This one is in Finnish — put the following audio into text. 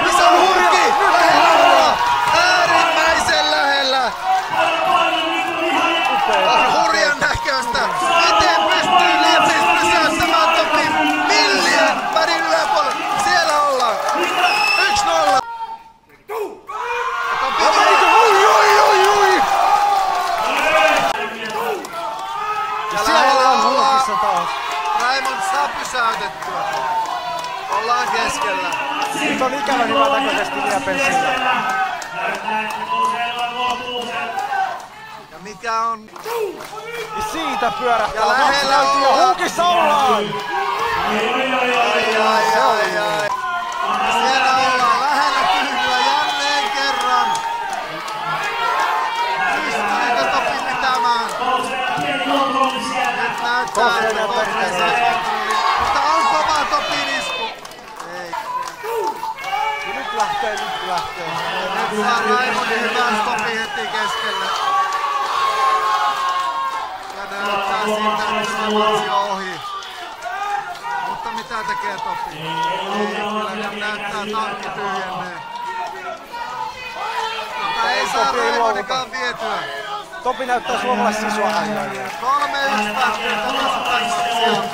Missä on Hurki? Äärimmäisen lähellä! On hurjan näköistä! Miten pystyy Liepsis pysäyttämään Topin millien värin yläpuolella? Siellä ollaan! 1-0! Ja siellä ollaan taas. Raimond saa pysäytettyä. Ollaan keskellä. Nyt on ikävä hyvän näköisesti Liepensillä. Ja mikä on? Ja siitä pyörähtää. Ja lähellä ollaan. Hukissa ollaan! Ai. Siellä ollaan lähellä kyllä jälleen kerran. Pystyykö Topi pitämään? Nyt näyttää, että Topi saa kontrolli. Mutta on kova Topin isku. Ei. Nyt lähtee. Nyt saa Raimondin hyvän Topi heti keskelle. Ja näyttää siltä, että se matsi on ohi. Mutta mitä tekee Topi? Kyllä näyttää tankki tyhjenneen. Mutta ei saa Raimondikaan vietyä. Topi näyttää suomalaisisua. 3-1 päästiin takaisin.